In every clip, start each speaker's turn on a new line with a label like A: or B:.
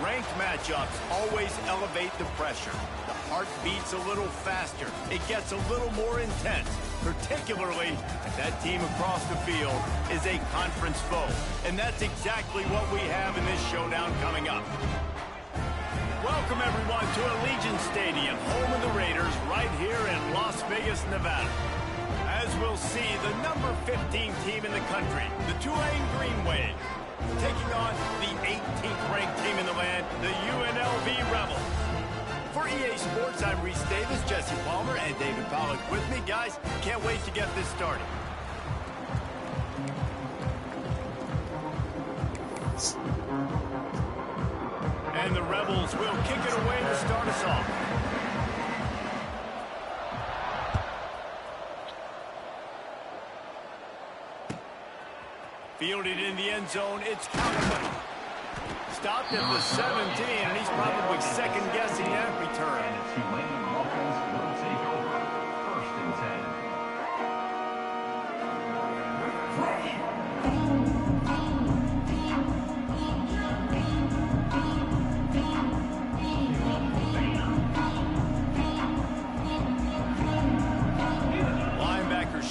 A: Ranked matchups always elevate the pressure. The heart beats a little faster. It gets a little more intense, particularly if that team across the field is a conference foe. And that's exactly what we have in this showdown coming up. Welcome, everyone, to Allegiant Stadium, home of the Raiders, right here in Las Vegas, Nevada. As we'll see, the number 15 team in the country, the Tulane Green Wave, taking on the 18th ranked team in the land, the UNLV Rebels. For EA Sports, I'm Reese Davis, Jesse Palmer, and David Pollack with me. Guys, can't wait to get this started. And the Rebels will kick it away to start us off. Fielded in the end zone, it's counted. Stopped at the 17, and he's probably second-guessing that return.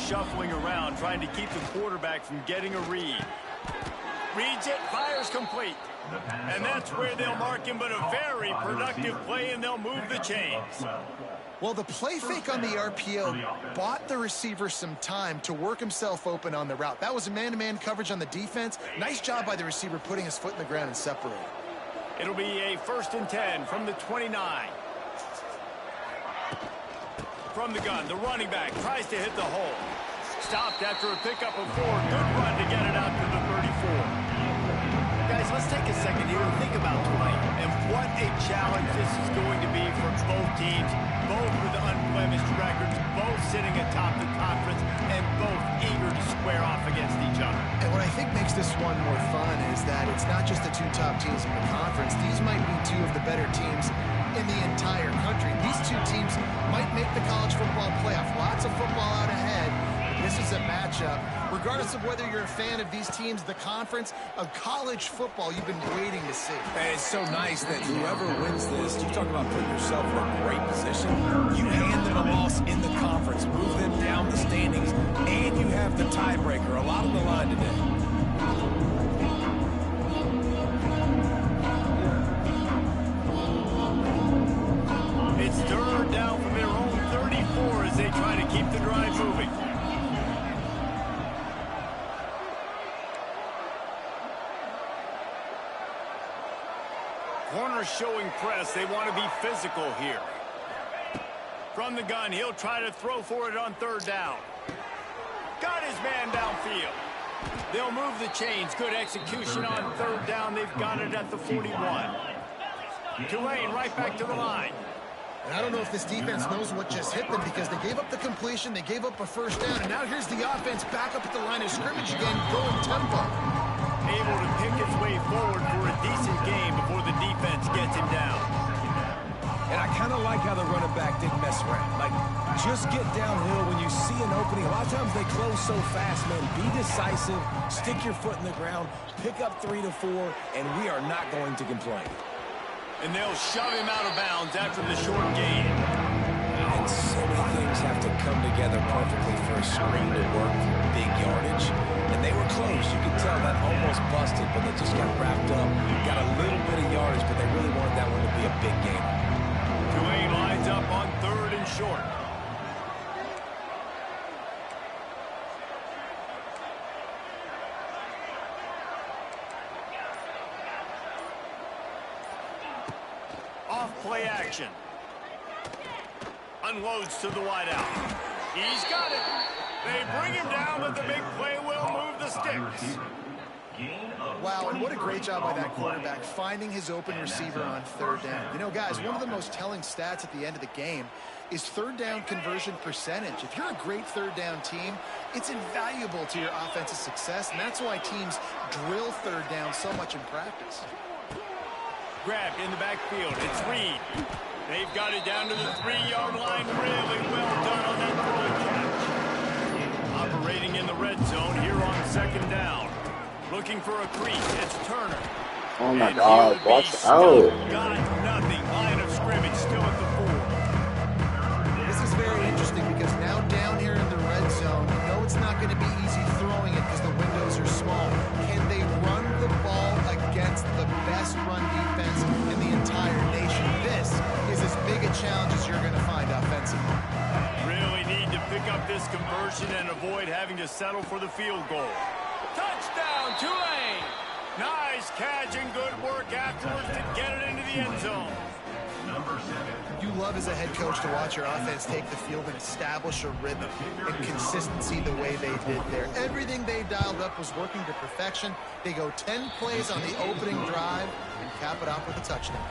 A: Shuffling around, trying to keep the quarterback from getting a read. Reads it, fires complete. And that's where they'll mark him, but a very productive play, and they'll move the chains.
B: Well, the play fake on the RPO bought the receiver some time to work himself open on the route. That was a man-to-man coverage on the defense. Nice job by the receiver putting his foot in the ground and separating.
A: It'll be a 1st and 10 from the 29. From the gun, the running back tries to hit the hole. Stopped after a pickup of 4. Good run to get it out to the 34. Guys, let's take a second here and think about Tulane. And what a challenge this is going to be for both teams. Both with unblemished records, both sitting atop the conference, and both eager to square off against each other.
B: And what I think makes this one more fun is that it's not just the two top teams in the conference. These might be two of the better teams in the entire country. These two teams might make the college football playoff. Lots of football out ahead. This is a matchup, regardless of whether you're a fan of these teams, the conference of college football you've been waiting to see.
C: And it's so nice that whoever wins this, you talk about putting yourself in a great position. You hand them a loss in the conference, move them down the standings, and you have the tiebreaker. A lot on the line today.
A: It's third down from their own 34 as they try to keep the drive moving. Corner showing press. They want to be physical here. From the gun, he'll try to throw for it on 3rd down. Got his man downfield. They'll move the chains. Good execution on 3rd down. They've got it at the 41. Tulane right back to the line.
B: And I don't know if this defense knows what just hit them because they gave up the completion, they gave up a 1st down, and now here's the offense back up at the line of scrimmage again, going tempo.
A: Able to pick his way forward for a decent game before the defense gets him down.
C: And I kind of like how the running back didn't mess around. Like, just get downhill when you see an opening. A lot of times they close so fast, man. Be decisive, stick your foot in the ground, pick up 3 to 4, and we are not going to complain.
A: And they'll shove him out of bounds after the short gain.
C: And so many things have to come together perfectly for a screen to work for big yardage. And they were close. You could tell that almost busted, but they just got wrapped up. Got a little bit of yardage, but they really wanted that one to be a big game.
A: Tulane lines up on 3rd and short. Off-play action. Unloads to the wideout. He's got it. They bring him down, but the big play will move the sticks.
B: Wow, and what a great job by that quarterback, finding his open receiver on 3rd down. You know, guys, one of the most telling stats at the end of the game is 3rd down conversion percentage. If you're a great 3rd down team, it's invaluable to your offensive success, and that's why teams drill 3rd down so much in practice.
A: Grabbed in the backfield. It's Reed. They've got it down to the 3-yard line. Really well done on that throw catch. Operating in the red zone here on 2nd down. Looking for a crease. It's Turner.
D: Oh my
A: And
D: God,
A: he'll be
D: watch
A: stuck.
D: out.
A: Got nothing. Line of scrimmage still at the 4.
B: This is very interesting because now down here in the red zone, you know it's not going to be easy throwing it because the windows are small. Can they run the ball against the best run defense in the entire nation? This is as big a challenge as you're going to find offensively.
A: Really need to pick up this conversion and avoid having to settle for the field goal. Touchdown, Tulane! Nice catch and good work afterwards to get it into the end zone.
B: You love as a head coach to watch your offense take the field and establish a rhythm and consistency the way they did there. Everything they dialed up was working to perfection. They go 10 plays on the opening drive and cap it off with a touchdown.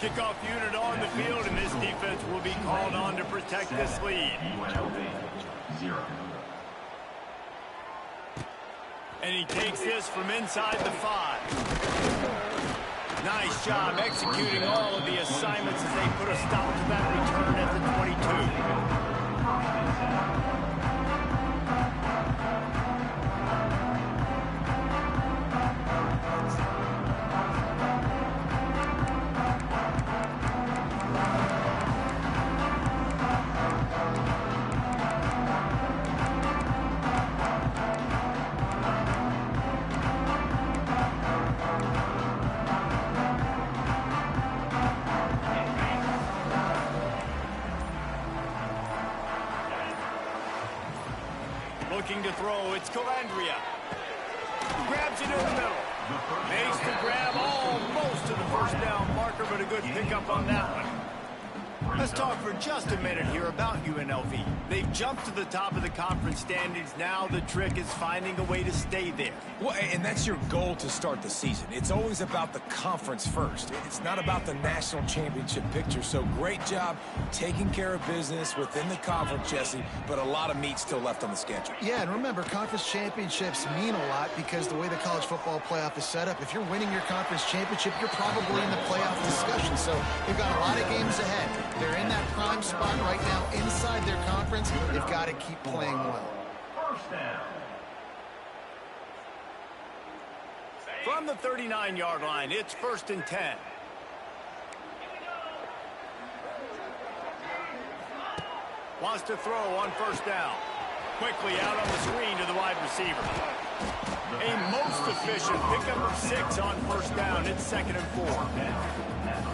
A: Kickoff unit on the field, and this defense will be called on to protect this lead. And he takes this from inside the 5. Nice job executing all of the assignments as they put a stop to that return at looking to throw, it's Calandria. Grabs it in the middle. Makes the grab almost to the first down marker, but a good pickup on that one. Let's talk for just a minute here about UNLV. They've jumped to the top of the conference standings. Now the trick is finding a way to stay there.
C: Well, and that's your goal to start the season. It's always about the conference first. It's not about the national championship picture. So great job taking care of business within the conference, Jesse, but a lot of meat still left on the schedule.
B: Yeah, and remember, conference championships mean a lot because the way the college football playoff is set up, if you're winning your conference championship, you're probably in the playoff discussion. So they've got a lot of games ahead. They're in that prime spot right now inside their conference. They've got to keep playing well.
A: From the 39-yard line, it's 1st and 10. Wants to throw on 1st down. Quickly out on the screen to the wide receiver. A most efficient pickup of 6 on 1st down. It's 2nd and 4.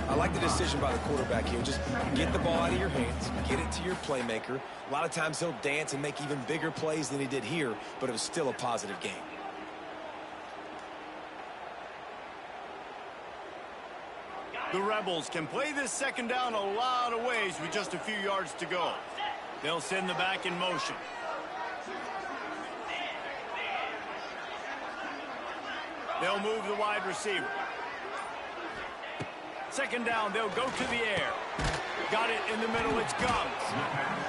C: I like the decision by the quarterback here. Just get the ball out of your hands, get it to your playmaker. A lot of times he'll dance and make even bigger plays than he did here, but it was still a positive game.
A: The Rebels can play this 2nd down a lot of ways with just a few yards to go. They'll send the back in motion. They'll move the wide receiver. 2nd down, they'll go to the air. Got it in the middle, it's Gums.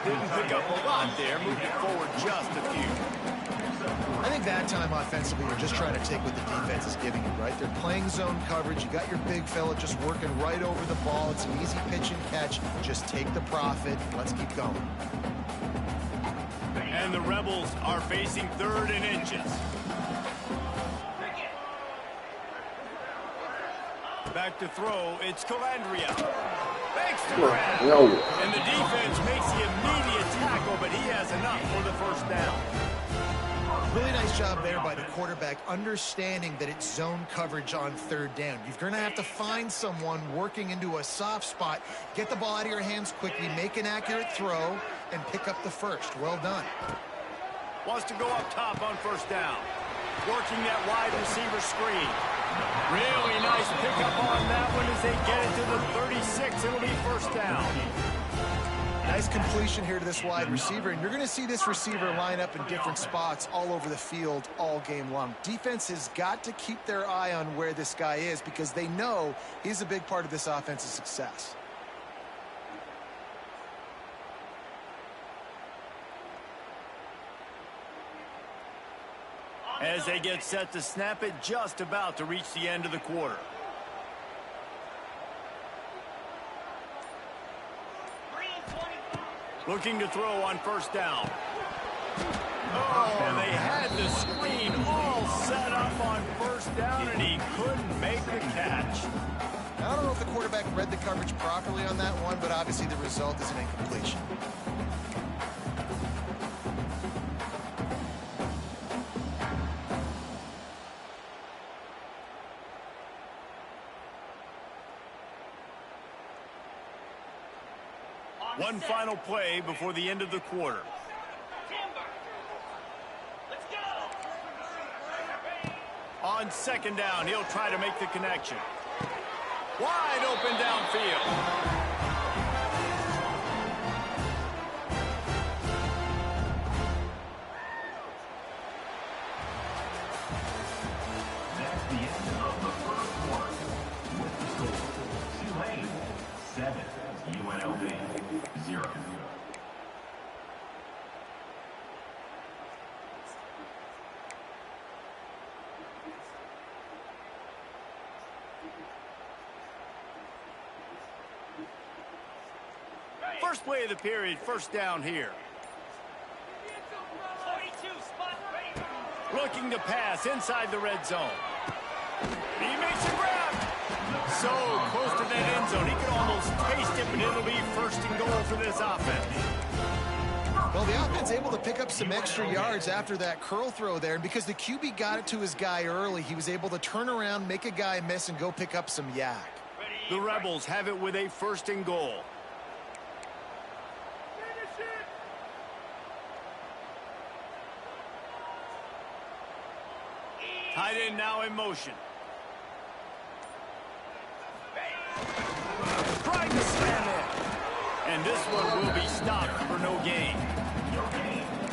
A: Didn't pick up a lot there, moved it forward just a few.
B: I think that time offensively, you're just trying to take what the defense is giving you, right? They're playing zone coverage. You got your big fella just working right over the ball. It's an easy pitch and catch. Just take the profit. Let's keep going.
A: And the Rebels are facing 3rd and inches. Back to throw, it's Calandria. Makes the grab. And the defense makes the immediate tackle, but he has enough for the 1st down.
B: Really nice job there by the quarterback, understanding that it's zone coverage on 3rd down. You're going to have to find someone working into a soft spot, get the ball out of your hands quickly, make an accurate throw, and pick up the 1st. Well done.
A: Wants to go up top on 1st down. Working that wide receiver screen. Really nice pickup on that one as they get it to the 36. It'll be 1st down.
B: Nice completion here to this wide receiver, and you're going to see this receiver line up in different spots all over the field all game long. Defense has got to keep their eye on where this guy is because they know he's a big part of this offense's success.
A: As they get set to snap it, just about to reach the end of the quarter. Looking to throw on 1st down. Oh, they had the screen all set up on first down, and he couldn't make the catch.
B: I don't know if the quarterback read the coverage properly on that one, but obviously the result is an incompletion.
A: One final play before the end of the quarter. On second down, he'll try to make the connection. Wide open downfield.
D: That's the end of the first quarter. With the score, Tulane 7, UNLV 0.
A: First play of the period, first down here.
E: 42 spot right.
A: Looking to pass inside the red zone. He makes a grab. So close to that end zone. He could almost taste it, but it'll be first and goal for this offense.
B: Well, the offense able to pick up some extra yards after that curl throw there. And because the QB got it to his guy early, he was able to turn around, make a guy miss, and go pick up some yak.
A: The Rebels have it with a first and goal. Tight end now in motion. Trying to slam in. And this one will be stopped for no gain.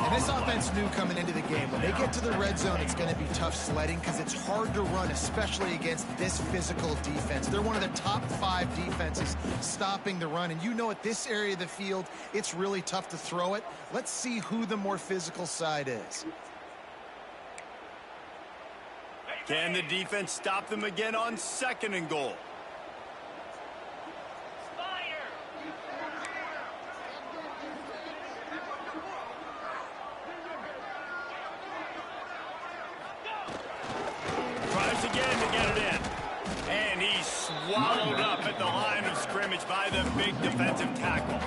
B: And this offense knew coming into the game, when they get to the red zone, it's going to be tough sledding because it's hard to run, especially against this physical defense. They're one of the top 5 defenses stopping the run. And you know at this area of the field, it's really tough to throw it. Let's see who the more physical side is.
A: Can the defense stop them again on second and goal? Tries again to get it in. And he's swallowed up at the line of scrimmage by the big defensive tackle.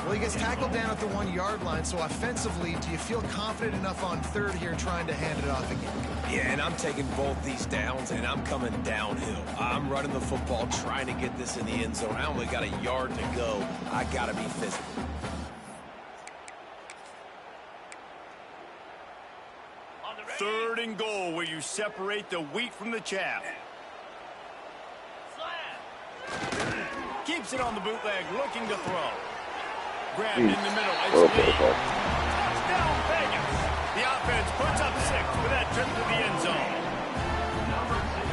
B: Well, he gets tackled down at the 1-yard line, so offensively, do you feel confident enough on third here trying to hand it off again?
C: Yeah, and I'm taking both these downs, and I'm coming downhill. I'm running the football, trying to get this in the end zone. I only got a yard to go. I got to be physical.
A: Third and goal, where you separate the wheat from the chaff. Keeps it on the bootleg, looking to throw. Grabbed in the middle. It's Lee. Touchdown, Vegas. The offense puts up 6 for that trip to the end zone.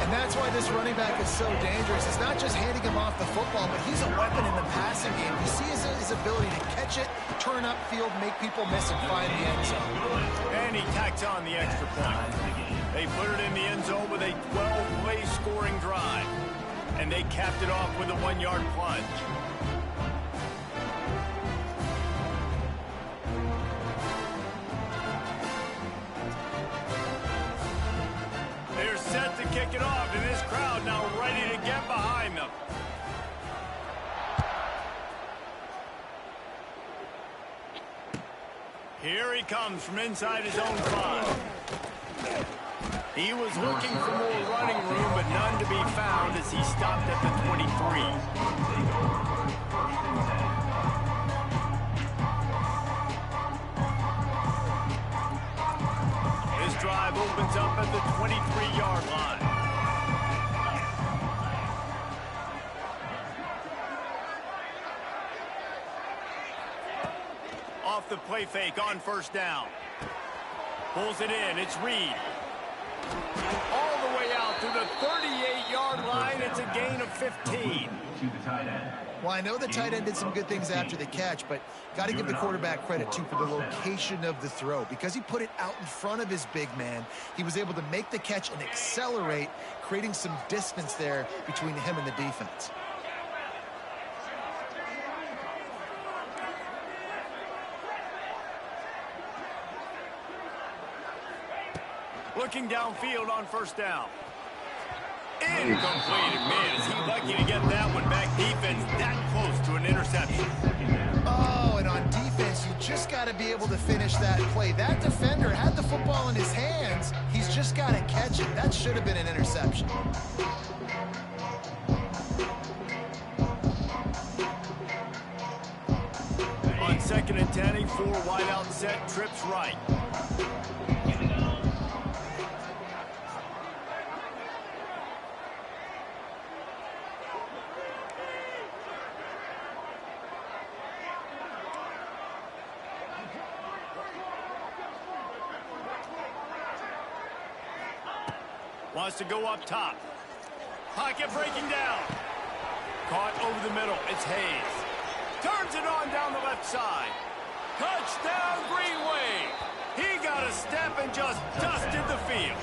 B: And that's why this running back is so dangerous. It's not just handing him off the football, but he's a weapon in the passing game. You see his ability to catch it, turn upfield, make people miss, and find the end zone.
A: And he tacks on the extra point. They put it in the end zone with a 12-play scoring drive. And they capped it off with a 1-yard plunge. They're set to kick it off, and this crowd now ready to get behind them. Here he comes from inside his own 5. He was looking for more running room, but none to be found as he stopped at the 23. This drive opens up at the 23-yard line. Off the play fake on first down. Pulls it in. It's Reed. All the way out to the 38-yard line. It's a gain of 15.
B: Well, I know the tight end did some good things after the catch, but got to give the quarterback credit, too, for the location of the throw. Because he put it out in front of his big man, he was able to make the catch and accelerate, creating some distance there between him and the defense.
A: Looking downfield on first down. Incomplete. Man, is he lucky to get that one back. Defense that close to an interception.
B: Oh, and on defense, you just got to be able to finish that play. That defender had the football in his hands. He's just got to catch it. That should have been an interception.
A: On 2nd and 10, a 4 wide out set, trips right. Wants to go up top. Pocket breaking down. Caught over the middle. It's Hayes. Turns it on down the left side. Touchdown, Green Wave. He got a step and just dusted the field.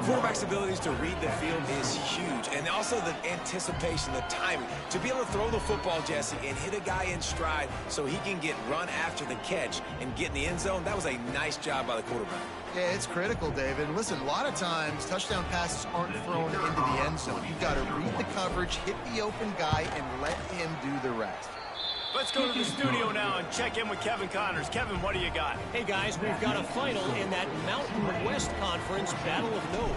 C: Quarterback's abilities to read the field is huge, and also the anticipation, the timing. To be able to throw the football, Jesse, and hit a guy in stride so he can get run after the catch and get in the end zone, that was a nice job by the quarterback.
B: Yeah, it's critical, David. Listen, a lot of times, touchdown passes aren't thrown into the end zone. You've got to read the coverage, hit the open guy, and let him do the rest.
A: Let's go to the studio now and check in with Kevin Connors. Kevin, what do you got?
F: Hey, guys, we've got a final in that Mountain West Conference Battle of Note.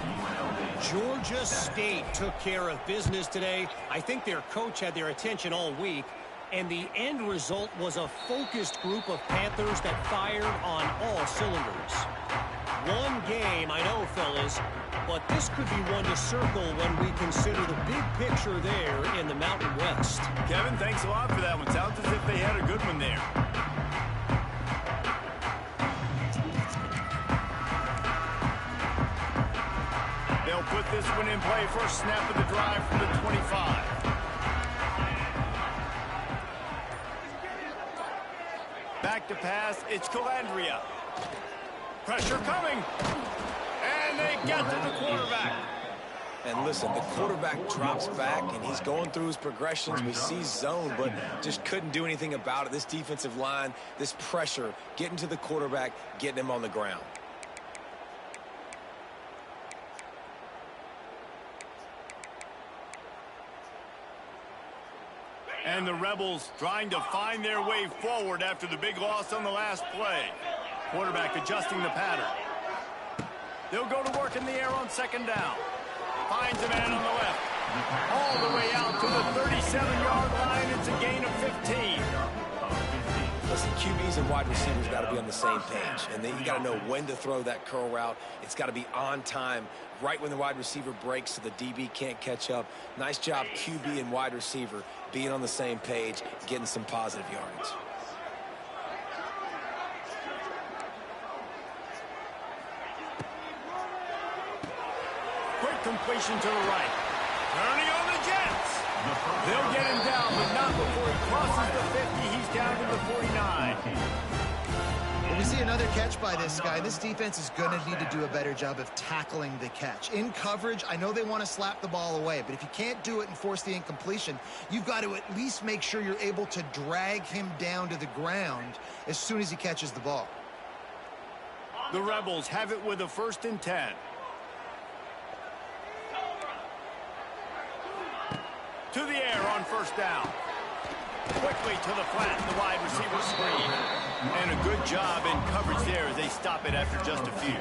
F: Georgia State took care of business today. I think their coach had their attention all week, and the end result was a focused group of Panthers that fired on all cylinders. One game, I know, fellas, but this could be one to circle when we consider the big picture there in the Mountain West.
A: Kevin, thanks a lot for that one. Sounds as if they had a good one there. They'll put this one in play. First snap of the drive from the 25. Back to pass. It's Calandria. Pressure coming. And they get to the quarterback.
C: And listen, the quarterback drops back, and he's going through his progressions. We see zone, but just couldn't do anything about it. This defensive line, this pressure, getting to the quarterback, getting him on the ground.
A: And the Rebels trying to find their way forward after the big loss on the last play. Quarterback adjusting the pattern. They'll go to work in the air on second down. Finds a man on the left. All the way out to the 37-yard line. It's a gain of 15.
C: Listen, QBs and wide receivers got to be on the same page. And then you got to know when to throw that curl route. It's got to be on time, right when the wide receiver breaks so the DB can't catch up. Nice job, QB and wide receiver, being on the same page, getting some positive yardage.
A: Quick completion to the right. Turning on the Jets. They'll get him down, but not before he crosses the 50. He's down to the 49.
B: When we see another catch by this guy, this defense is going to need to do a better job of tackling the catch. In coverage, I know they want to slap the ball away, but if you can't do it and force the incompletion, you've got to at least make sure you're able to drag him down to the ground as soon as he catches the ball.
A: The Rebels have it with a 1st and 10. To the air on first down. Quickly to the flat, the wide receiver screen. And a good job in coverage there as they stop it after just a few.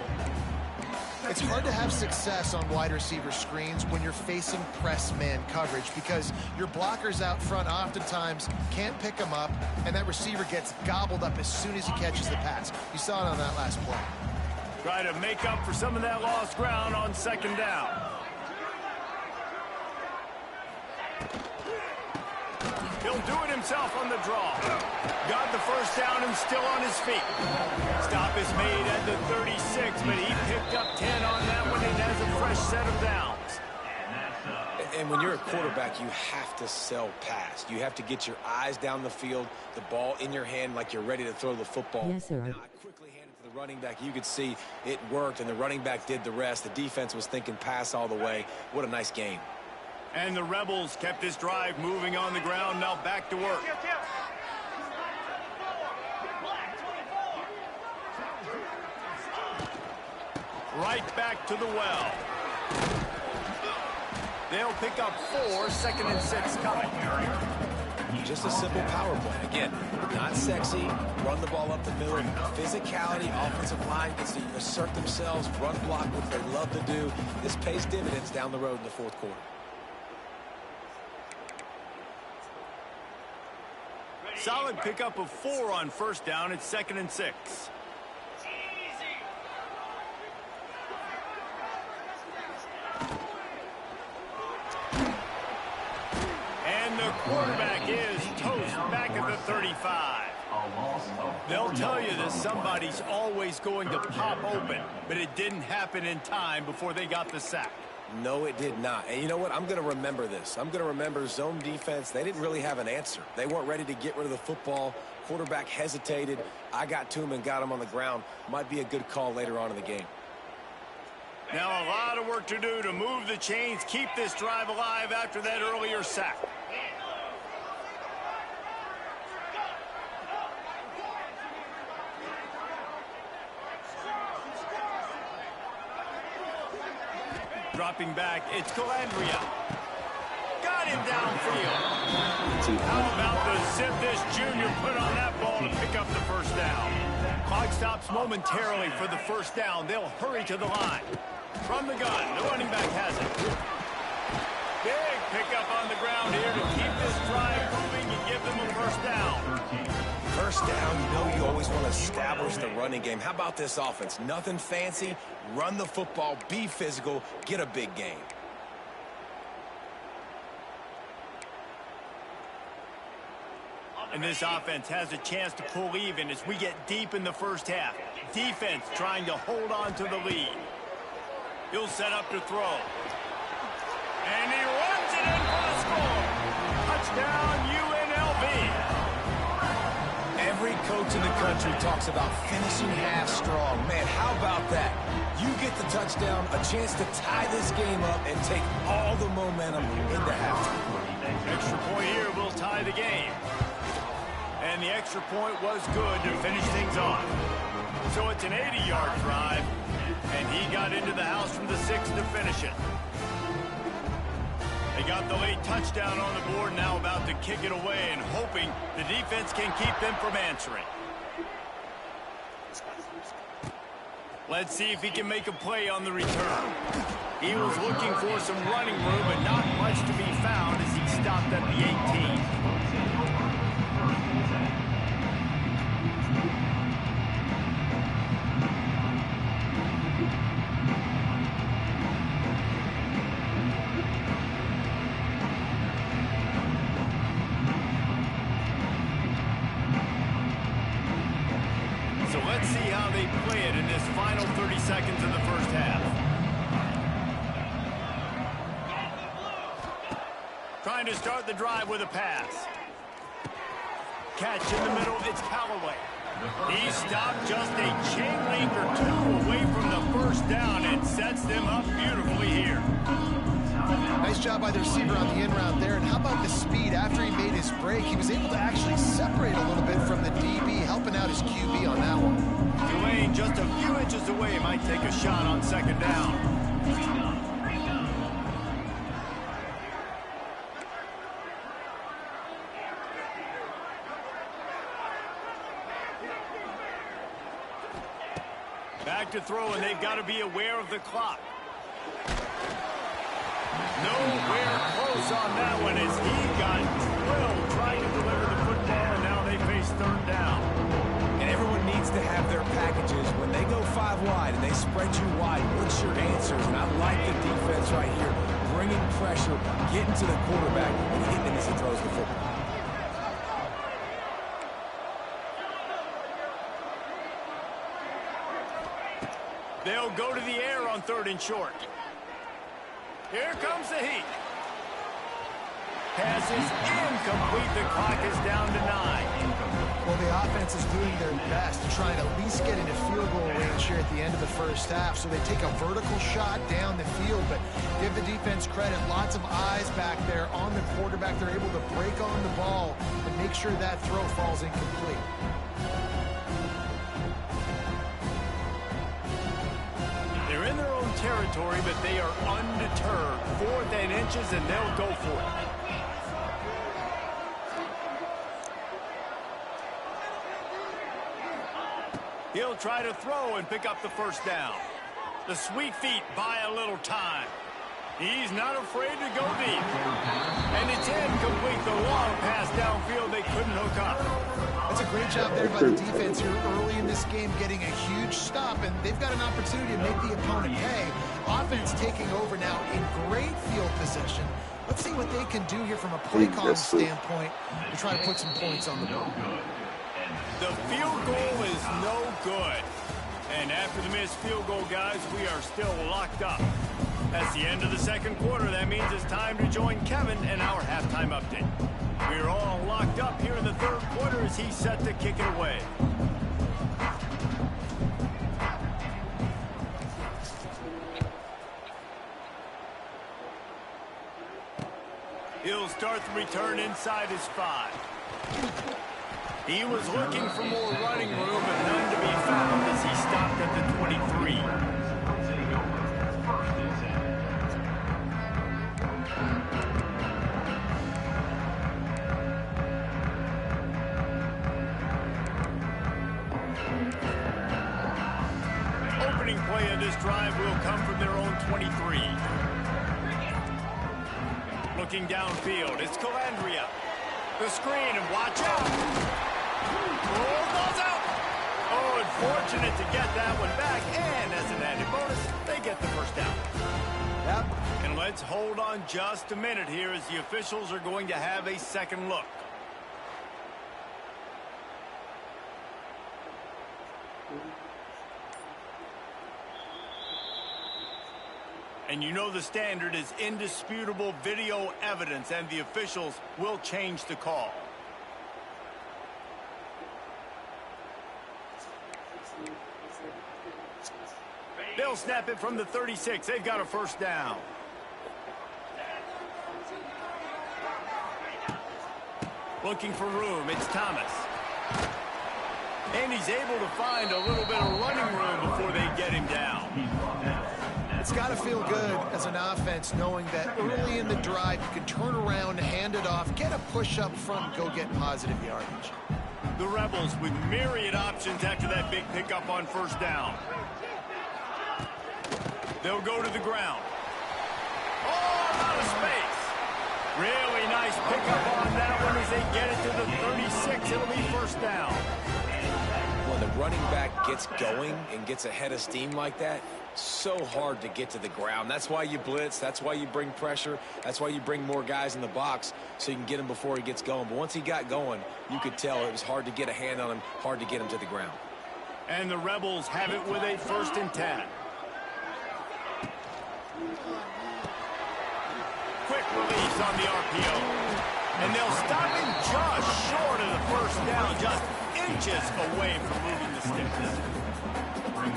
B: It's hard to have success on wide receiver screens when you're facing press man coverage because your blockers out front oftentimes can't pick them up, and that receiver gets gobbled up as soon as he catches the pass. You saw it on that last play.
A: Try to make up for some of that lost ground on second down. He'll do it himself on the draw. Got the first down and still on his feet. Stop is made at the 36, but he picked up 10 on that one and has a fresh set of downs.
C: And when you're a quarterback, you have to sell past. You have to get your eyes down the field, the ball in your hand like you're ready to throw the football.
G: Yes, sir.
C: Now, I quickly handed to the running back. You could see it worked, and the running back did the rest. The defense was thinking pass all the way. What a nice game.
A: And the Rebels kept this drive moving on the ground. Now back to work. Right back to the well. They'll pick up 4, 2nd and 6 coming.
C: Just a simple power play. Again, not sexy, run the ball up the middle. Physicality, offensive line gets to assert themselves, run block, which they love to do. This pays dividends down the road in the 4th quarter.
A: Solid pickup of 4 on 1st down. It's 2nd and 6. And the quarterback is toast back at the 35. They'll tell you that somebody's always going to pop open, but it didn't happen in time before they got the sack.
C: No, it did not. And you know what? I'm going to remember this. I'm going to remember zone defense. They didn't really have an answer. They weren't ready to get rid of the football. Quarterback hesitated. I got to him and got him on the ground. Might be a good call later on in the game.
A: Now a lot of work to do to move the chains, keep this drive alive after that earlier sack. Dropping back, it's Calandria. Got him downfield. How about the zip this junior put on that ball to pick up the 1st down? Clock stops momentarily for the 1st down. They'll hurry to the line. From the gun, the running back has it. Big pickup on the ground here to keep this drive moving and give them a 1st down.
C: 1st down, you know you always want to establish the running game. How about this offense? Nothing fancy. Run the football, be physical, get a big gain.
A: And this offense has a chance to pull even as we get deep in the 1st half. Defense trying to hold on to the lead. He'll set up to throw. And he runs it in for the score. Touchdown, UNLV.
C: Every coach in the country talks about finishing half strong. Man, how about that? You get the touchdown, a chance to tie this game up and take all the momentum into halftime.
A: Extra point here will tie the game. And the extra point was good to finish things off. So it's an 80-yard drive, and he got into the house from the 6 to finish it. They got the late touchdown on the board, now about to kick it away and hoping the defense can keep them from answering. Let's see if he can make a play on the return. He was looking for some running room, but not much to be found as he stopped at the 18. So let's see how they play it in this final 30 seconds of the 1st half. Trying to start the drive with a pass. Catch in the middle, it's Callaway. He stopped just a chain link or 2 away from the 1st down and sets them up beautifully here.
B: Nice job by the receiver on the in route there. And how about the speed? After he made his break, he was able to actually separate a little bit from the DB, helping out his QB on that one.
A: Tulane just a few inches away might take a shot on 2nd down. Back to throw, and they've got to be aware of the clock. Nowhere close on that one as he got drilled trying to deliver the football, and now they face 3rd down.
C: And everyone needs to have their packages. When they go 5 wide and they spread you wide, what's your answers? And I like the defense right here, bringing pressure, getting to the quarterback, and hitting him as he throws the football.
A: They'll go to the air on 3rd and short. Here comes the heat. Pass is incomplete. The clock is down to 9.
B: Well, the offense is doing their best to try and at least get into field goal range here at the end of the 1st half. So they take a vertical shot down the field, but give the defense credit. Lots of eyes back there on the quarterback. They're able to break on the ball and make sure that throw falls incomplete.
A: They're territory, but they are undeterred. 4th and inches, and they'll go for it. He'll try to throw and pick up the first down. The sweet feet buy a little time. He's not afraid to go deep. And it's incomplete. The long pass downfield they couldn't hook up.
B: That's a great job there by the defense here early in this game, getting a huge stop, and they've got an opportunity to make the opponent pay. Offense taking over now in great field position. Let's see what they can do here from a play calling standpoint to try to put some points on the board.
A: The field goal is no good. And after the missed field goal, guys, we are still locked up. That's the end of the second quarter. That means it's time to join Kevin in our halftime update. We're all locked up here in the third quarter as he's set to kick it away. He'll start the return inside his 5. He was looking for more running room, but none to be found as he stopped at the 23. Opening play of this drive will come from their own 23. Looking downfield, it's Calandria. The screen, and watch out. Ball's out. Oh, unfortunate to get that one back, and as an added bonus, they get the first down. Yep. And let's hold on just a minute here as the officials are going to have a second look. And you know the standard is indisputable video evidence, and the officials will change the call. They'll snap it from the 36. They've got a first down. Looking for room. It's Thomas. And he's able to find a little bit of running room before they get him down.
B: It's got to feel good as an offense knowing that early in the drive you can turn around, hand it off, get a push up front, and go get positive yardage.
A: The Rebels with myriad options after that big pickup on first down. They'll go to the ground. Oh, out of space. Really nice pickup on that one as they get it to the 36. It'll be first down.
C: When the running back gets going and gets a head of steam like that, so hard to get to the ground. That's why you blitz. That's why you bring pressure. That's why you bring more guys in the box so you can get him before he gets going. But once he got going, you could tell it was hard to get a hand on him, hard to get him to the ground.
A: And the Rebels have it with a 1st and 10. Quick release on the RPO. And they'll stop him just short of the first down, just inches away from moving the sticks.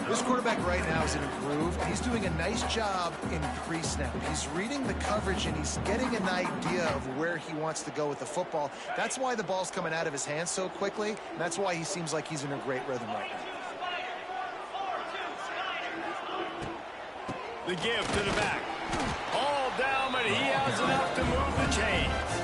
B: This quarterback right now is in a groove. He's doing a nice job in pre-snap. He's reading the coverage, and he's getting an idea of where he wants to go with the football. That's why the ball's coming out of his hands so quickly, and that's why he seems like he's in a great rhythm right now.
A: The give to the back. All down, but he has enough to move the chains.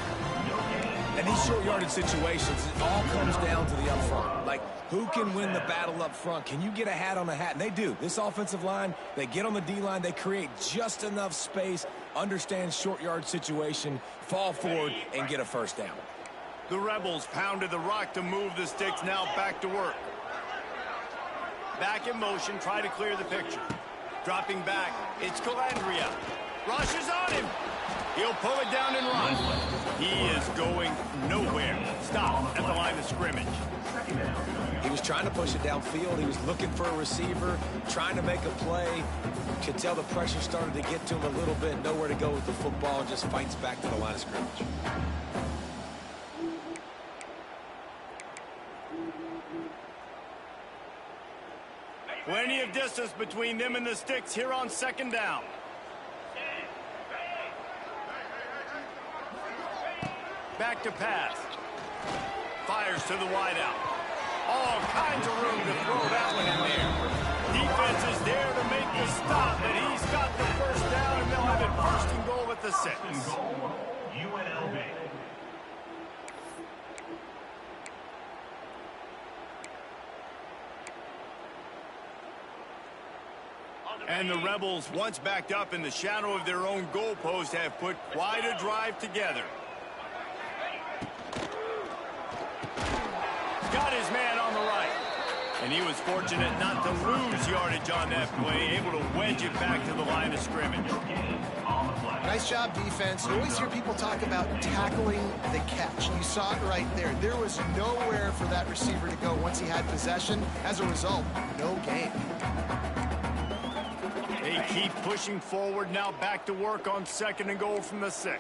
C: And these short yardage situations, it all comes down to the up front. Like, who can win the battle up front? Can you get a hat on the hat? And they do. This offensive line, they get on the D-line, they create just enough space, understand short yard situation, fall forward, and get a first down.
A: The Rebels pounded the rock to move the sticks, now back to work. Back in motion, try to clear the picture. Dropping back, it's Calandria. Rushes on him. He'll pull it down and run. He is going nowhere. Stop at the line of scrimmage.
C: He was trying to push it downfield. He was looking for a receiver, trying to make a play. Could tell the pressure started to get to him a little bit. Nowhere to go with the football, and just fights back to the line of scrimmage.
A: Plenty of distance between them and the sticks here on 2nd down. Back to pass. Fires to the wideout. All kinds of room to throw that one in there. Defense is there to make the stop, but he's got 6.
D: Goal, UNLV.
A: And the Rebels, once backed up in the shadow of their own goalpost, have put quite a drive together. Got his man on the right. And he was fortunate not to lose yardage on that play, able to wedge it back to the line of scrimmage.
B: Nice job, defense. You always hear people talk about tackling the catch. You saw it right there. There was nowhere for that receiver to go once he had possession. As a result, no gain.
A: They keep pushing forward, now back to work on 2nd and goal from the 6.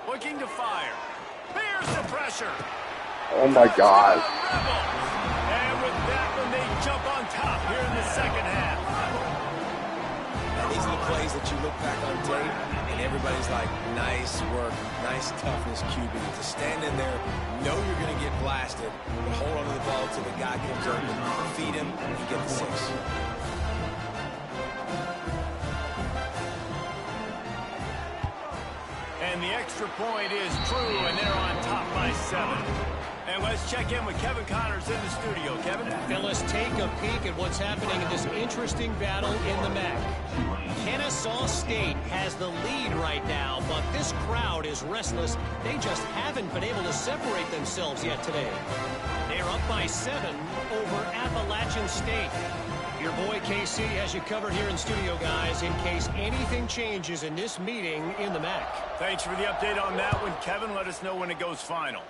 A: Looking to fire. Here's the pressure.
G: Oh my God.
A: And with that one, they jump on top here in the 2nd half.
C: Now, these are the plays that you look back on tape, and everybody's like, nice work, nice toughness, QB. To stand in there, know you're going to get blasted, but hold on to the ball until the guy comes open, feed him, and get the 6.
A: And the extra point is true, and they're on top by 7. And let's check in with Kevin Connors in the studio. Kevin?
F: Fellas, take a peek at what's happening in this interesting battle in the MAC. Kennesaw State has the lead right now, but this crowd is restless. They just haven't been able to separate themselves yet today. They're up by 7 over Appalachian State. Your boy KC has you covered here in studio, guys, in case anything changes in this meeting in the MAC.
A: Thanks for the update on that one, Kevin. Let us know when it goes final.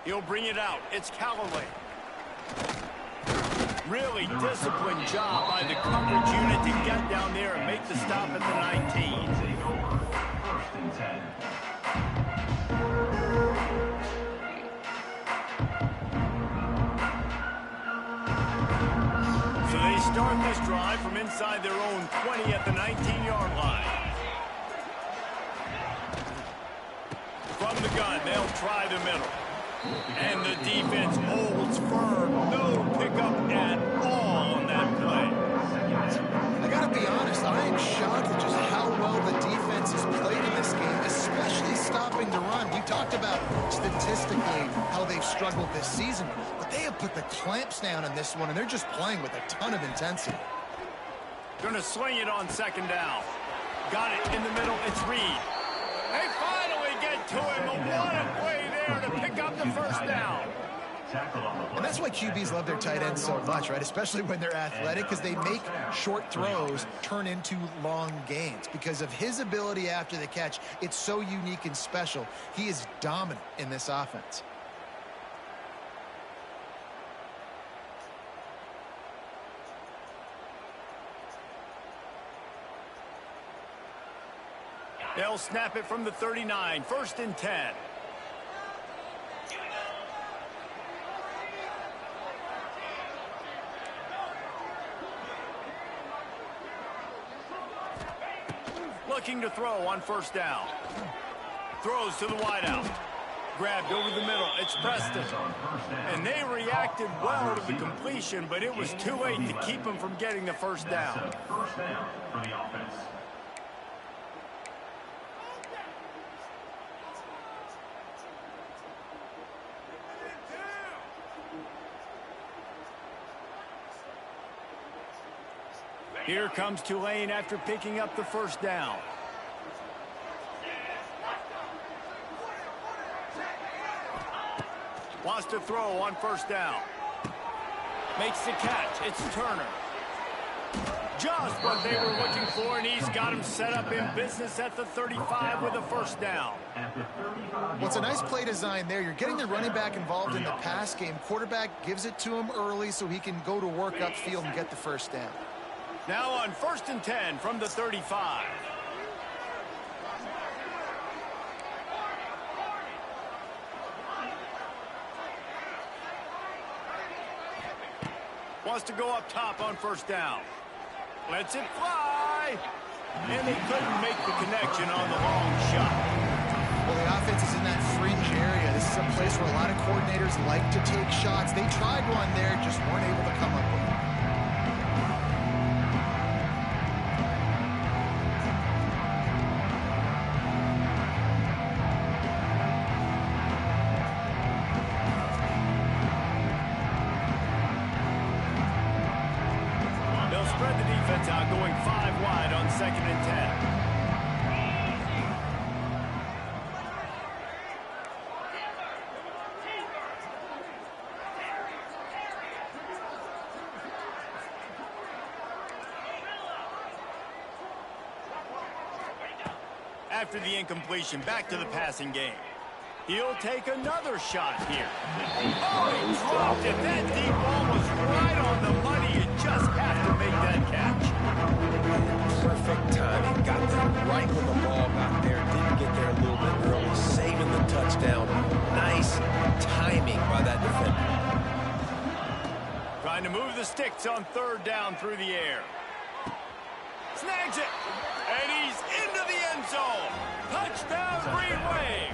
A: He'll bring it out. It's Callaway. Really disciplined job by the coverage unit to get down there and make the stop at the 19.
D: Take over. 1st and 10.
A: So they start this drive from inside their own 20 at the 19-yard line. From the gun, they'll try the middle. And the defense holds firm. No pickup at all on that play.
B: I gotta be honest, I am shocked at just how well the defense has played in this game, especially stopping the run. We talked about statistically how they've struggled this season, but they have put the clamps down in this one, and they're just playing with a ton of intensity.
A: Gonna swing it on 2nd down. Got it in the middle. It's Reed. They finally get to him. What a play there to pick up the 1st down.
B: And that's why QBs love their tight ends so much, right? Especially when they're athletic, because they make short throws turn into long gains. Because of his ability after the catch, it's so unique and special. He is dominant in this offense.
A: They'll snap it from the 39. 1st and 10. Looking to throw on 1st down. Throws to the wideout. Grabbed over the middle. It's Preston. And they reacted well to the completion, but it was too late to keep him from getting the 1st down.
D: 1st down for the offense.
A: Here comes Tulane after picking up the 1st down. Wants to throw on 1st down. Makes the catch. It's Turner. Just what they were looking for, and he's got him set up in business at the 35 with a 1st down.
B: Well, it's a nice play design there. You're getting the running back involved in the pass game. Quarterback gives it to him early so he can go to work upfield and get the 1st down.
A: Now on 1st and 10 from the 35. Wants to go up top on 1st down. Lets it fly. And they couldn't make the connection on the long shot.
B: Well, the offense is in that fringe area. This is a place where a lot of coordinators like to take shots. They tried one there, just weren't able to come up with it.
A: clock going 5 wide on 2nd and 10. After the incompletion, back to the passing game. He'll take another shot here. Oh, he dropped it. That deep ball was right on the money. You just have to make that catch.
C: Perfect timing. Got there right when the ball got there. Didn't get there a little bit early. Saving the touchdown. Nice timing by that defender.
A: Trying to move the sticks on 3rd down through the air. Snags it. And he's into the end zone. Touchdown, Green Wave.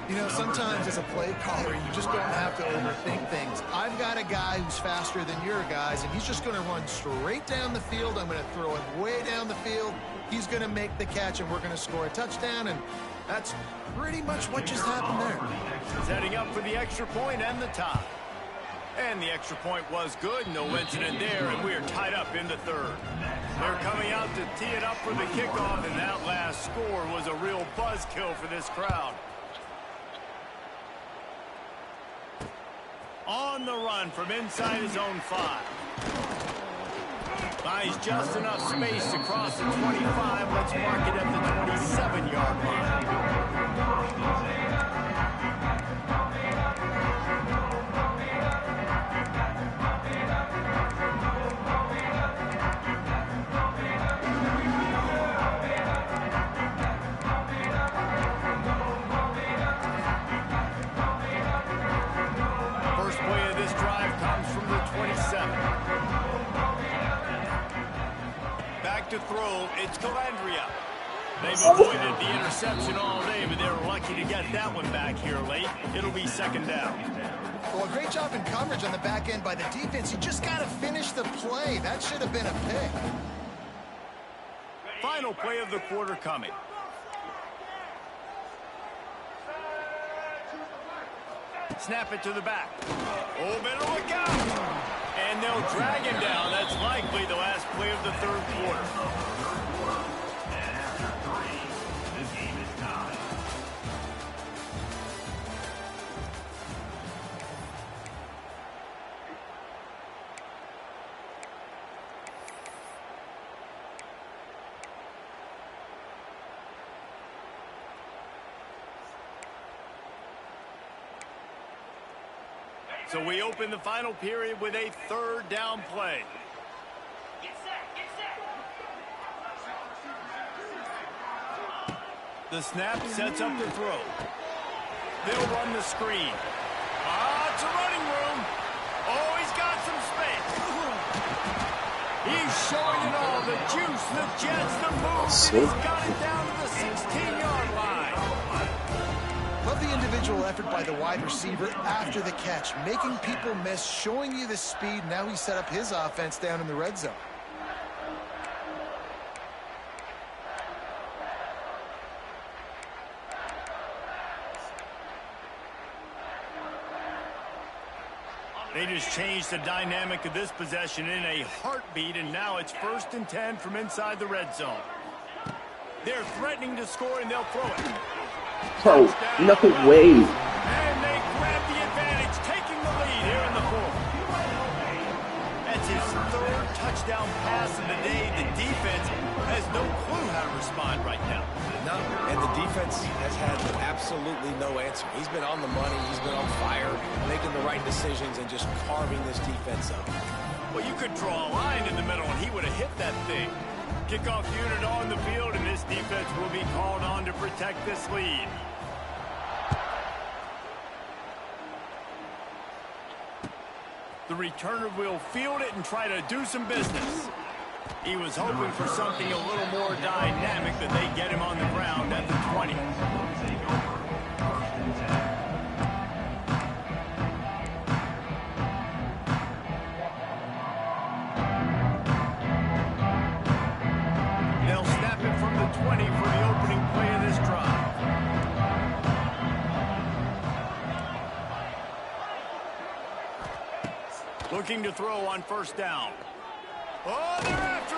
B: You know, sometimes as a play caller, you just don't have to overthink things. I've got a guy who's faster than your guys, and he's just going to run straight down the field. I'm going to throw it way down the field. He's going to make the catch, and we're going to score a touchdown, and that's pretty much what just happened there.
A: Setting up for the extra point and the tie. And the extra point was good. No incident there, and we are tied up in the 3rd. They're coming out to tee it up for the kickoff, and that last score was a real buzzkill for this crowd. On the run from inside his own 5. Buys just enough space to cross the 25. Let's mark it at the 27-yard line. To throw, it's Calandria. They've avoided the interception all day, but they're lucky to get that one back here late. It'll be 2nd down.
B: Well, a great job in coverage on the back end by the defense. You just got to finish the play. That should have been a pick.
A: Final play of the quarter coming. Snap it to the back. Oh, better look out. And they'll drag him down. That's likely the last play of the 3rd quarter.
D: And after 3, the game is tied.
A: So we open the final period with a 3rd down play. The snap sets up the throw. They'll run the screen. It's a running room. Oh, he's got some space. He's showing it all. The juice, the jets, the moves. And he's got it down to the 16-yard line.
B: Love the individual effort by the wide receiver after the catch, making people miss, showing you the speed. Now he set up his offense down in the red zone.
A: They just changed the dynamic of this possession in a heartbeat, and now it's 1st and 10 from inside the red zone. They're threatening to score, and they'll throw it.
G: Oh, no way.
A: And they grab the advantage, taking the lead here in the 4th. That's his 3rd touchdown pass of the day. The defense has no clue how to respond right now.
C: No, and the defense has had absolutely no answer. He's been on the money. He's been on fire, making the right decisions and just carving this defense up.
A: Well, you could draw a line in the middle, and he would have hit that thing. Kickoff unit on the field, and this defense will be called on to protect this lead. The returner will field it and try to do some business. He was hoping for something a little more dynamic, that they get him on the ground at the 20. They'll snap it from the 20 for the opening play of this drive. Looking to throw on 1st down. Oh, they're after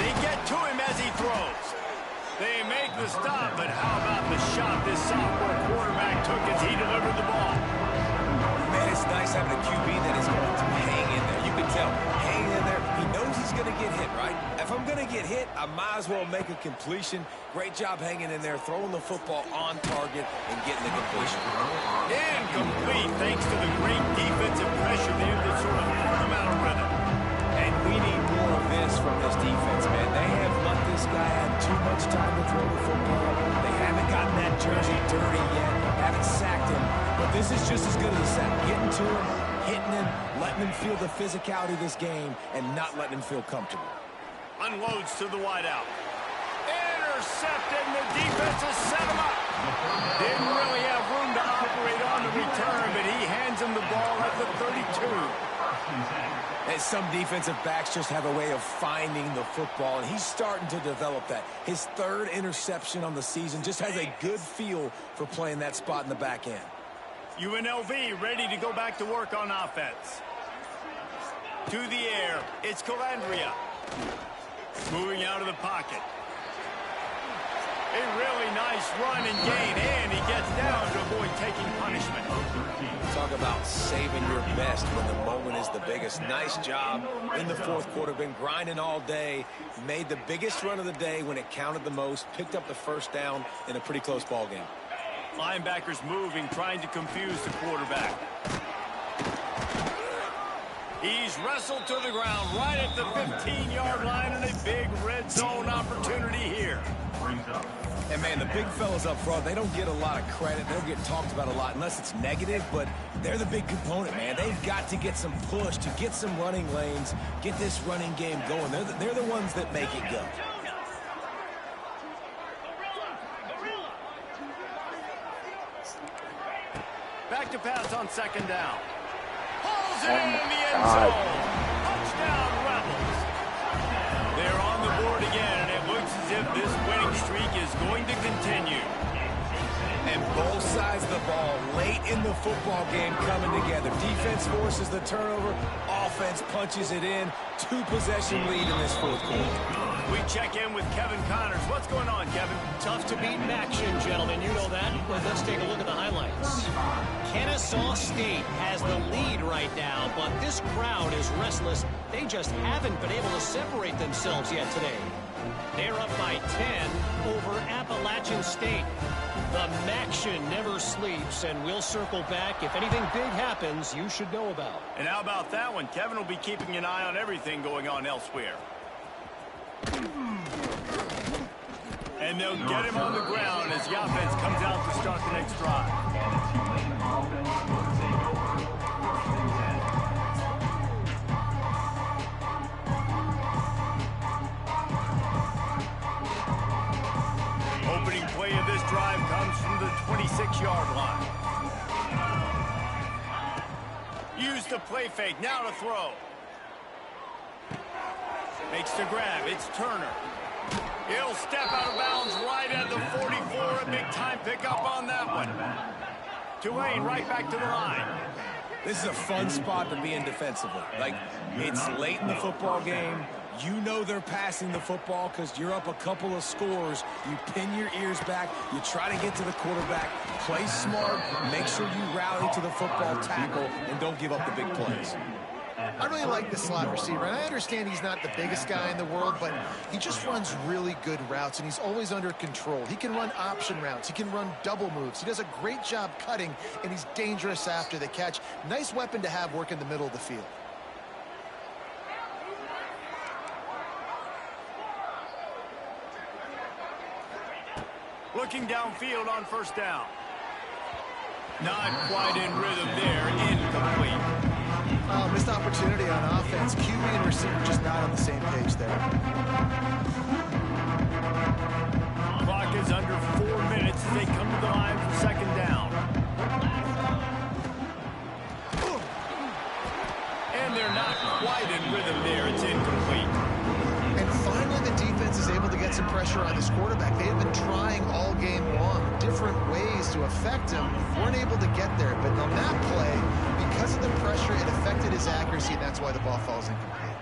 A: They get to him as he throws. They make the stop, but how about the shot this sophomore quarterback took as he delivered the ball?
C: Man, it's nice having a QB that is going to hang in there. You can tell, hang in there. He knows he's going to get hit, right? If I'm going to get hit, I might as well make a completion. Great job hanging in there, throwing the football on target and getting the completion.
A: Incomplete, thanks to the great defensive pressure there that sort of threw him out of rhythm.
C: And we need more of this from this defense, man. They have let this guy have too much time to throw the football. They haven't gotten that jersey dirty yet, haven't sacked him. But this is just as good as a sack. Getting to him, hitting him, letting him feel the physicality of this game, and not letting him feel comfortable.
A: Unloads to the wideout. Intercepted, and the defense has set him up. Didn't really have room to operate on the return, but he hands him the ball at the 32.
C: And some defensive backs just have a way of finding the football, and he's starting to develop that. His third interception on the season just has a good feel for playing that spot in the back end.
A: UNLV ready to go back to work on offense. To the air, it's Calandria. Moving out of the pocket. A really nice run and gain, and he gets down to avoid taking punishment.
C: Talk about saving your best when the moment is the biggest. Nice job in the fourth quarter. Been grinding all day. Made the biggest run of the day when it counted the most. Picked up the first down in a pretty close ball game.
A: Linebackers moving, trying to confuse the quarterback. He's wrestled to the ground right at the 15-yard line, and a big red zone opportunity here.
C: And, man, the big fellas up front, they don't get a lot of credit. They don't get talked about a lot unless it's negative, but they're the big component, man. They've got to get some push, to get some running lanes, get this running game going. They're the ones that make it go.
A: Back to pass on second down. Hauls it in the end zone. Touchdown, Rebels. They're on the board again, and it looks as if this winning streak is going to continue.
C: And both sides of the ball late in the football game coming together. Defense forces the turnover. Offense punches it in. 2-possession lead in this fourth quarter.
A: We check in with Kevin Connors. What's going on, Kevin?
F: Tough to beat in action, gentlemen. You know that. Well, let's take a look at the highlights. Kennesaw State has the lead right now, but this crowd is restless. They just haven't been able to separate themselves yet today. They're up by 10 over Appalachian State. The Maction never sleeps, and we'll circle back. If anything big happens, you should know about.
A: And how about that one? Kevin will be keeping an eye on everything going on elsewhere. And they'll get him on the ground as the offense comes out to start the next drive. Opening play of this drive comes from the 26-yard line. Use the play fake, now to throw. Makes the grab, it's Turner. He'll step out of bounds right at the 44, a big-time pickup on that one. Tulane right back to the line.
C: This is a fun spot to be in defensively. Like, it's late in the football game. You know they're passing the football because you're up a couple of scores. You pin your ears back. You try to get to the quarterback. Play smart. Make sure you rally to the football tackle and don't give up the big plays.
B: I really like the slot receiver, and I understand he's not the biggest guy in the world, but he just runs really good routes, and he's always under control. He can run option routes. He can run double moves. He does a great job cutting, and he's dangerous after the catch. Nice weapon to have work in the middle of the field.
A: Looking downfield on first down. Not quite in rhythm there. Incomplete.
B: Missed opportunity on offense. QB and receiver just not on the same page there.
A: Clock is under 4 minutes as they come to the line for second down. And they're not quite in rhythm there. It's incomplete.
B: And finally the defense is able to get some pressure on this quarterback. They have been trying all game long different ways to affect him. Weren't able to get there, but on that play, because of the pressure, it affected his accuracy, and that's why the ball falls incomplete.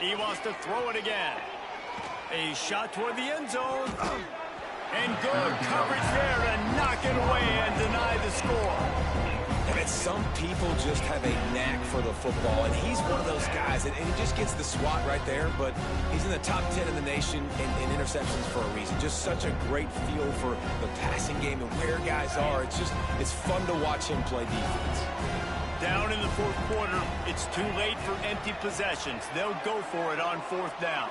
A: He wants to throw it again. A shot toward the end zone. And good coverage there to knock it away and deny the score.
C: And some people just have a knack for the football, and he's one of those guys, and he just gets the swat right there, but he's in the top 10 in the nation in interceptions for a reason. Just such a great feel for the passing game and where guys are. It's fun to watch him play defense.
A: Down in the fourth quarter, it's too late for empty possessions. They'll go for it on fourth down.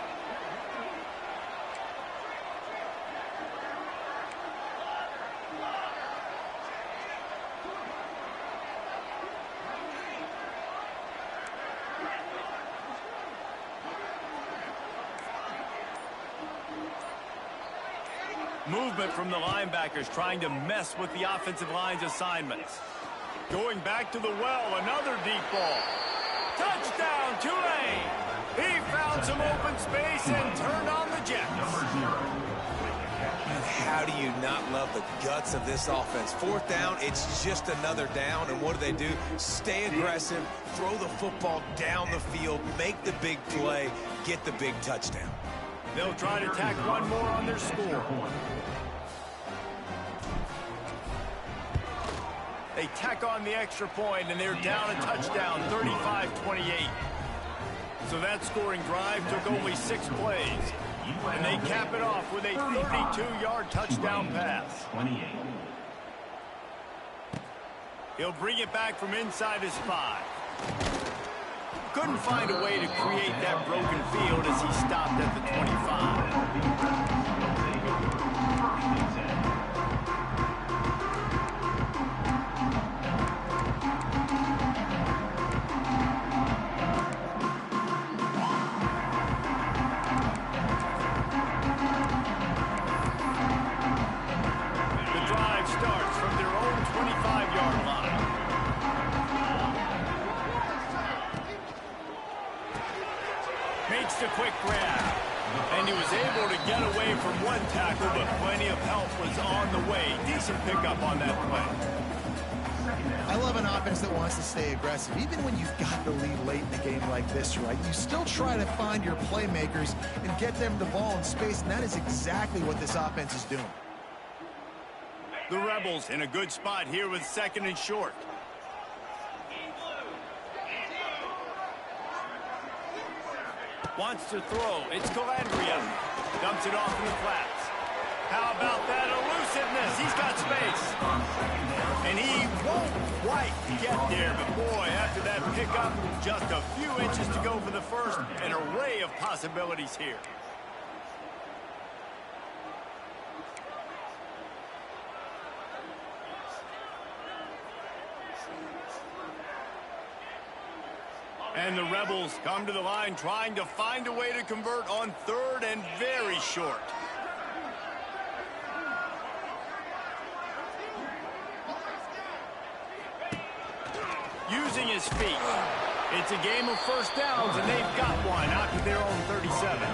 A: Movement from the linebackers trying to mess with the offensive line's assignments. Going back to the well, another deep ball. Touchdown, Tulane! He found some open space and turned on the Jets.
C: And how do you not love the guts of this offense? Fourth down, it's just another down, and what do? Stay aggressive, throw the football down the field, make the big play, get the big touchdown.
A: They'll try to tack one more on their score. They tack on the extra point, and they're down a touchdown, 35-28. So that scoring drive took only 6 plays. And they cap it off with a 32-yard touchdown pass. He'll bring it back from inside his 5. Couldn't find a way to create that broken field as he stopped at the 25. The drive starts from their own 25-yard line. Makes the quick grab. And he was able to get away from one tackle, but plenty of help was on the way. Decent pickup on that play.
B: I love an offense that wants to stay aggressive. Even when you've got the lead late in the game like this, right? You still try to find your playmakers and get them the ball in space, and that is exactly what this offense is doing.
A: The Rebels in a good spot here with 2nd and short. Wants to throw. It's Calandria. Dumps it off in the flats. How about that elusiveness? He's got space. And he won't quite get there. But boy, after that pickup, just a few inches to go for the first. An array of possibilities here. And the Rebels come to the line trying to find a way to convert on 3rd and very short. Using his feet. It's a game of first downs, and they've got one out to their own 37.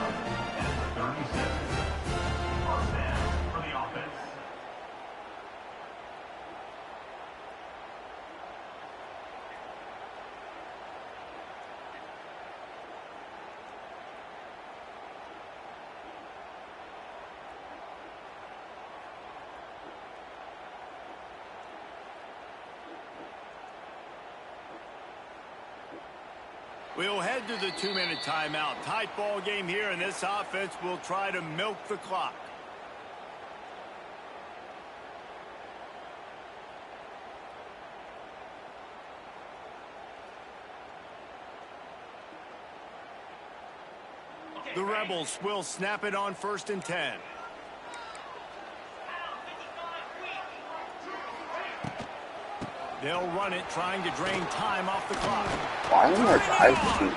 A: We'll head to the 2-minute timeout. Tight ball game here, and this offense will try to milk the clock. The Rebels will snap it on 1st and 10. They'll run it, trying to drain time off the clock.
G: Why am I driving?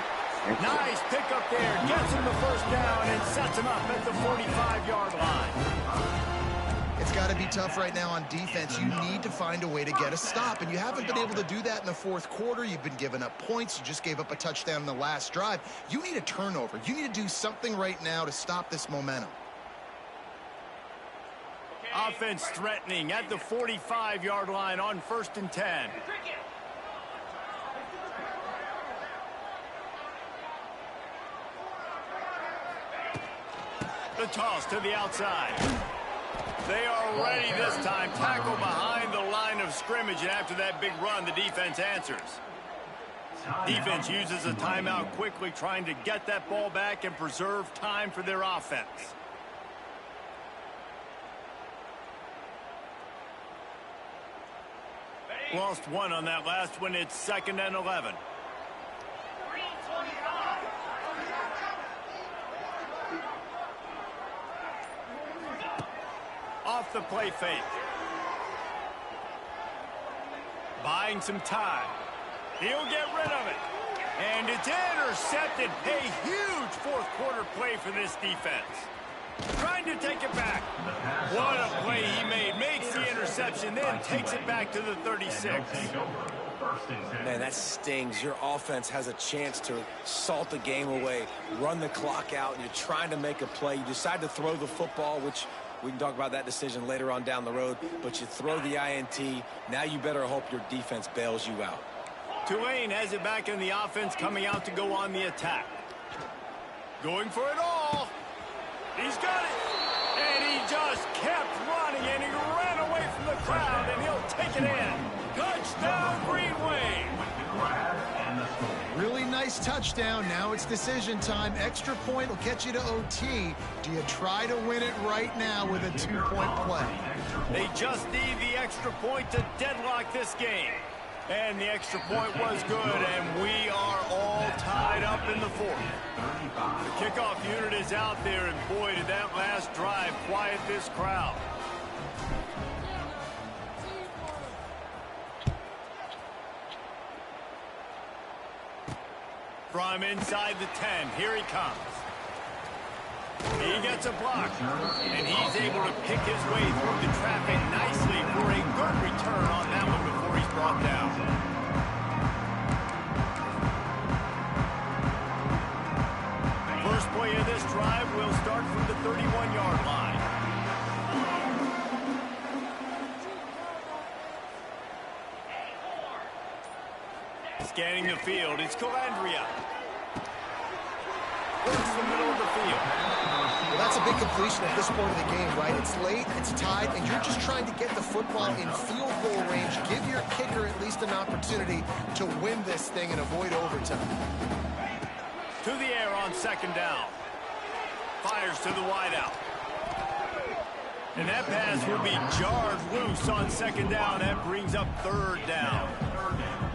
A: Nice pickup there. Gets him the first down and sets him up at the 45-yard line.
B: It's got to be tough right now on defense. You need to find a way to get a stop, and you haven't been able to do that in the fourth quarter. You've been giving up points. You just gave up a touchdown in the last drive. You need a turnover. You need to do something right now to stop this momentum.
A: Offense threatening at the 45-yard line on 1st and 10. The toss to the outside. They are ready this time. Tackle behind the line of scrimmage, and after that big run, the defense answers. Defense uses a timeout quickly, trying to get that ball back and preserve time for their offense. Lost one on that last one. It's 2nd and 11. Off the play fake. Buying some time. He'll get rid of it. And it's intercepted. A huge fourth quarter play for this defense. Trying to take it back. What a play he made. Makes the interception, then takes it back to the 36.
C: Man, that stings. Your offense has a chance to salt the game away, run the clock out, and you're trying to make a play. You decide to throw the football, which we can talk about that decision later on down the road, but you throw the INT. Now you better hope your defense bails you out.
A: Tulane has it back in the offense, coming out to go on the attack. Going for it all. He's got it. And he just kept running, and he ran away from the crowd, and he'll take it in. Touchdown, Green Wave.
B: Really nice touchdown. Now it's decision time. Extra point will get you to OT. Do you try to win it right now with a 2-point play?
A: They just need the extra point to deadlock this game. And the extra point was good, and we are all tied up in the fourth. The kickoff unit is out there, and boy, did that last drive quiet this crowd. From inside the 10, here he comes. He gets a block, and he's able to pick his way through the traffic nicely for a good return on that one before he's brought down. First play of this drive will start from the 31-yard line. Scanning the field, it's Calandria. Works the middle of the field.
B: Well, that's a big completion at this point of the game, right? It's late, it's tied, and you're just trying to get the football in field goal range. Give your kicker at least an opportunity to win this thing and avoid overtime.
A: To the air on 2nd down. Fires to the wideout. And that pass will be jarred loose on 2nd down. That brings up 3rd down.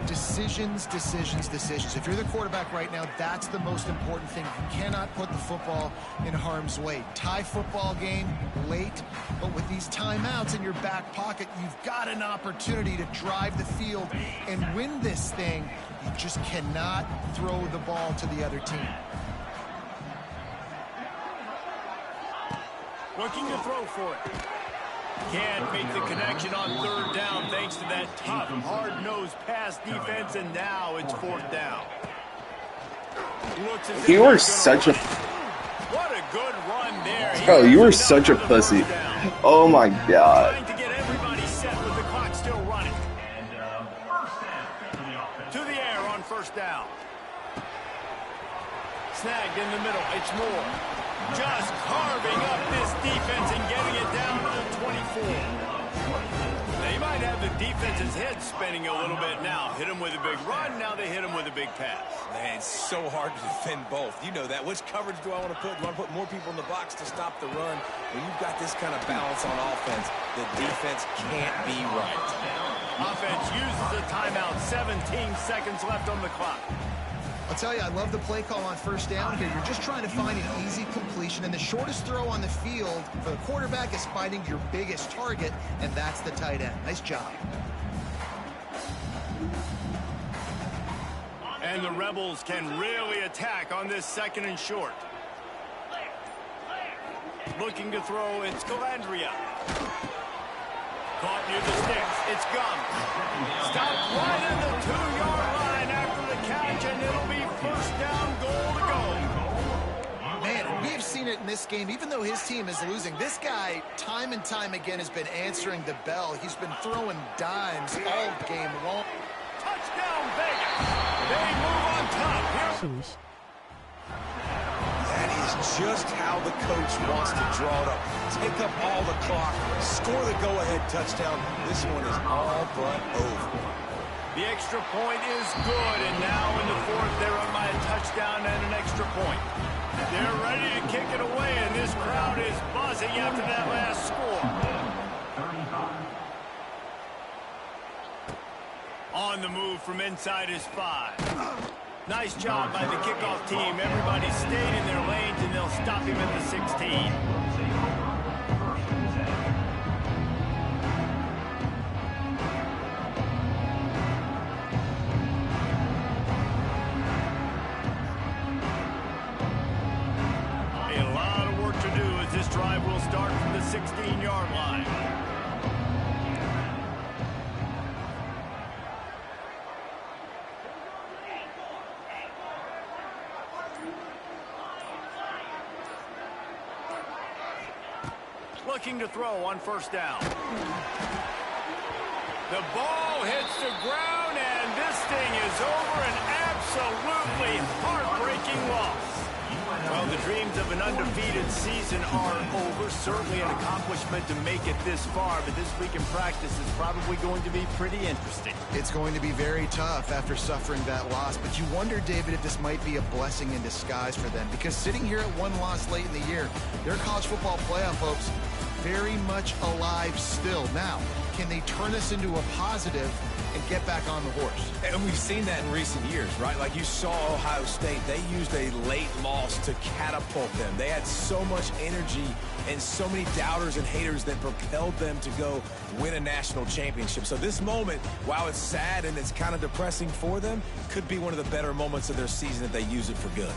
B: Decisions, decisions, decisions. If you're the quarterback right now, that's the most important thing. You cannot put the football in harm's way. Tie football game, late, but with these timeouts in your back pocket, you've got an opportunity to drive the field and win this thing. You just cannot throw the ball to the other team.
A: Looking to throw for it. Can't make the connection on 3rd down thanks to that tough, hard-nosed pass defense, and now it's 4th down. Looks as if
G: You are
A: he's
G: such a...
A: What a good run there.
G: Bro, you are such a pussy. Oh my god.
A: Trying to get everybody set with the clock still running. To the air on 1st down. Snagged in the middle. It's Moore. Just carving up this defense and getting it down to the 24. They might have the defense's head spinning a little bit now. Hit him with a big run, now they hit him with a big pass.
C: Man, it's so hard to defend both. You know that. Which coverage do I want to put? Do I want to put more people in the box to stop the run? When you've got this kind of balance on offense, the defense can't be right.
A: Offense uses a timeout. 17 seconds left on the clock.
B: I'll tell you, I love the play call on 1st down here. You're just trying to find an easy completion, and the shortest throw on the field for the quarterback is finding your biggest target, and that's the tight end. Nice job.
A: And the Rebels can really attack on this 2nd and short. Looking to throw, it's Calandria. Caught near the sticks, it's Gum. Stopped right in the 2-yard line after the catch, and it'll be 1st down, goal to go.
B: Man, we have seen it in this game. Even though his team is losing, this guy, time and time again, has been answering the bell. He's been throwing dimes all game long.
A: Touchdown, Vegas. They move on top here.
C: That is just how the coach wants to draw it up. Take up all the clock, score the go-ahead touchdown. This one is all but over.
A: The extra point is good, and now in the fourth, they're up by a touchdown and an extra point. They're ready to kick it away, and this crowd is buzzing after that last score. On the move from inside his 5. Nice job by the kickoff team. Everybody stayed in their lanes, and they'll stop him at the 16. A lot of work to do as this drive will start from the 16-yard line. Looking to throw on first down. The ball hits the ground, and this thing is over. An absolutely heartbreaking loss. Well, the dreams of an undefeated season are over. Certainly an accomplishment to make it this far, but this week in practice is probably going to be pretty interesting.
B: It's going to be very tough after suffering that loss, but you wonder, David, if this might be a blessing in disguise for them, because sitting here at one loss late in the year, their college football playoff hopes very much alive still. Now, can they turn this into a positive and get back on the horse?
C: And we've seen that in recent years, right? Like you saw Ohio State, they used a late loss to catapult them. They had so much energy and so many doubters and haters that propelled them to go win a national championship. So this moment, while it's sad and it's kind of depressing for them, could be one of the better moments of their season if they use it for good.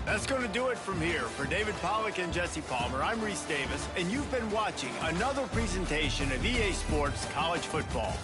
A: That's going to do it from here. For David Pollack and Jesse Palmer, I'm Reese Davis, and you've been watching another presentation of EA Sports College Football.